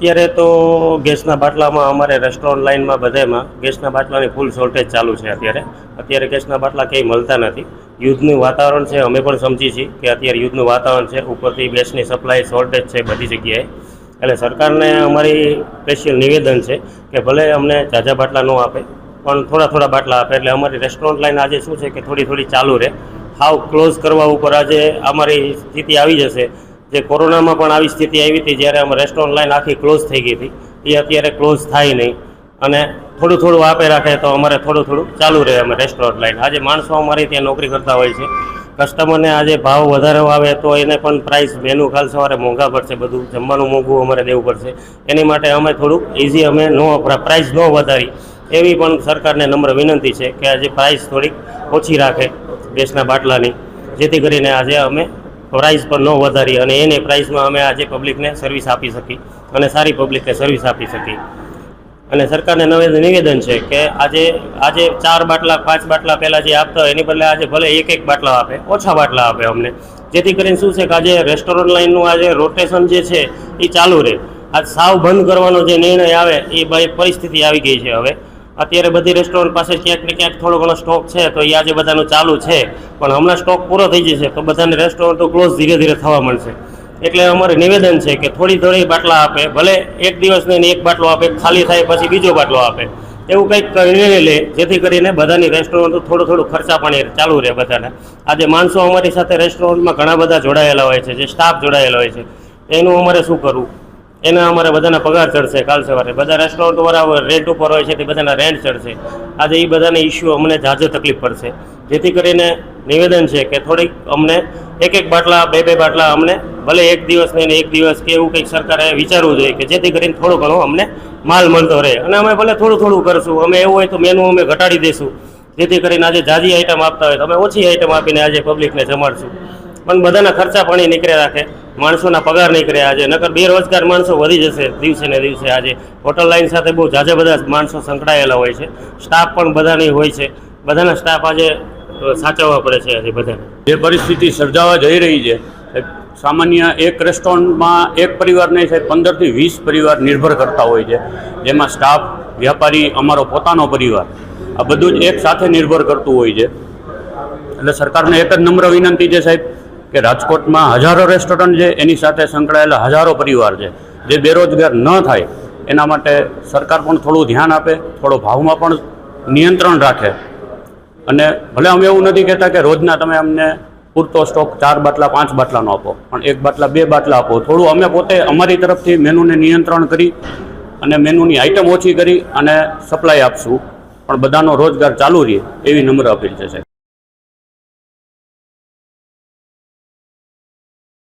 અત્યારે તો ગેસના બાટલામાં અમારે રેસ્ટોરન્ટ લાઇનમાં બધામાં ગેસના બાટલાની ફૂલ શોર્ટેજ ચાલુ છે. અત્યારે ગેસના બાટલા ક્યાંય મળતા નથી. યુદ્ધનું વાતાવરણ છે, અમે પણ સમજી છીએ કે અત્યારે યુદ્ધનું વાતાવરણ છે, ઉપરથી ગેસની સપ્લાય શોર્ટેજ છે બધી જગ્યાએ. એટલે સરકારને અમારી સ્પેશિયલ નિવેદન છે કે ભલે અમને ઝાઝા બાટલા ન આપે પણ થોડા થોડા બાટલા આપે. એટલે અમારી રેસ્ટોરન્ટ લાઇન આજે શું છે કે થોડી થોડી ચાલુ રહે. હાવ ક્લોઝ કરવા ઉપર આજે અમારી સ્થિતિ આવી જશે. જે કોરોનામાં પણ આવી સ્થિતિ આવી હતી, જ્યારે અમે રેસ્ટોરન્ટ લાઇન આખી ક્લોઝ થઈ ગઈ હતી, એ અત્યારે ક્લોઝ થાય નહીં. અને થોડું થોડું આપે રાખે તો અમારે થોડું થોડું ચાલુ રહે. અમે રેસ્ટોરન્ટ લાઇન આજે માણસો અમારી ત્યાં નોકરી કરતા હોય છે. કસ્ટમરને આજે ભાવ વધારે આવે તો એને પણ પ્રાઇસ મેનુ કાલ સવારે મોંઘા પડશે, બધું જમવાનું મોંઘું અમારે દેવું પડશે. એની માટે અમે થોડુંક ઇઝી અમે પ્રાઇસ ન વધારી એવી પણ સરકારને નમ્ર વિનંતી છે કે આજે પ્રાઇસ થોડીક ઓછી રાખે ગેસના બાટલાની, જેથી કરીને આજે અમે પ્રાઇસ પર ન વધારી અને એની પ્રાઇસમાં અમે આજે પબ્લિકને સર્વિસ આપી શકી અને સારી પબ્લિકને સર્વિસ આપી શકી. અને સરકારને નિવેદન છે કે આજે 4 બાટલા 5 બાટલા પહેલાં જે આપતા હોય એની બદલે આજે ભલે એક બાટલા આપે, ઓછા બાટલા આપે અમને, જેથી કરીને શું છે કે આજે રેસ્ટોરન્ટ લાઇનનું આજે રોટેશન જે છે એ ચાલુ રહે. આજ સાવ બંધ કરવાનો જે નિર્ણય આવે એ પરિસ્થિતિ આવી ગઈ છે. હવે અત્યારે બધી રેસ્ટોરન્ટ પાસે ક્યાંક ને ક્યાંક થોડો ઘણો સ્ટોક છે, તો એ આજે બધાનું ચાલુ છે. પણ હમણાં સ્ટોક પૂરો થઈ જશે તો બધાને રેસ્ટોરન્ટો ક્લોઝ ધીરે ધીરે થવા મળશે. એટલે અમારે નિવેદન છે કે થોડી થોડી બાટલા આપે, ભલે એક દિવસ નહીં એક બાટલો આપે, ખાલી થાય પછી બીજો બાટલો આપે, એવું કંઈક નિર્ણય લે જેથી કરીને બધાની રેસ્ટોરન્ટ થોડું ખર્ચા પાણી ચાલુ રહે બધાને. આજે માણસો અમારી સાથે રેસ્ટોરન્ટમાં ઘણા બધા જોડાયેલા હોય છે, જે સ્ટાફ જોડાયેલા હોય છે, એનું અમારે શું કરવું? એના અમારે બધાના પગાર ચડશે કાલ સવારે. બધા રેસ્ટોરન્ટવાળા રેન્ટ ઉપર હોય છે તે બધાના રેન્ટ ચડશે. આજે એ બધાને ઇસ્યુ અમને ઝાઝો તકલીફ પડશે. જેથી કરીને નિવેદન છે કે થોડીક અમને એક બાટલા બે બાટલા અમને ભલે એક દિવસ નહીં એક દિવસ કે એવું કંઈક સરકારે વિચારવું જોઈએ કે જેથી કરીને થોડું ઘણું અમને માલ મળતો રહે. અને અમે ભલે થોડું કરશું, અમે એવું હોય તો મેનુ અમે ઘટાડી દઈશું, જેથી કરીને આજે ઝાઝી આઈટમ આપતા હોય તો અમે ઓછી આઈટમ આપીને આજે પબ્લિકને જમાડશું. પણ બધાના ખર્ચા પાણી નીકળે રાખે, માણસોના પગાર નીકળે. આજે નકર બેરોજગાર માણસો વધી જશે દિવસે ને દિવસે. આજે હોટલ લાઇન સાથે બહુ ઝાઝા બધા માણસો સંકળાયેલા હોય છે, સ્ટાફ પણ બધાની હોય છે, બધાના સ્ટાફ આજે સાચવવા પડે છે. આજે બધાને જે પરિસ્થિતિ સર્જાવા જઈ રહી છે, સામાન્ય એક રેસ્ટોરન્ટમાં એક પરિવાર નહીં સાહેબ 15 થી 20 પરિવાર નિર્ભર કરતા હોય છે, જેમાં સ્ટાફ, વ્યાપારી, અમારો પોતાનો પરિવાર, આ બધું જ એક સાથે નિર્ભર કરતું હોય છે. એટલે સરકારને એક જ નમ્ર વિનંતી છે સાહેબ કે રાજકોટમાં હજારો રેસ્ટોરન્ટ છે, એની સાથે સંકળાયેલા હજારો પરિવાર છે, જે બેરોજગાર ન થાય એના માટે સરકાર પણ થોડું ધ્યાન આપે, થોડો ભાવમાં પણ નિયંત્રણ રાખે. અને ભલે અમે એવું નથી કહેતા કે રોજના તમે અમને પૂરતો સ્ટોક 4 બાટલા 5 બાટલાનો આપો, પણ 1 બાટલા 2 બાટલા આપો. થોડું અમે પોતે અમારી તરફથી મેનુને નિયંત્રણ કરી અને મેનુની આઈટમ ઓછી કરી અને સપ્લાય આપશું, પણ બધાનો રોજગાર ચાલુ રહે એવી નમ્ર અપીલ છે સાહેબ.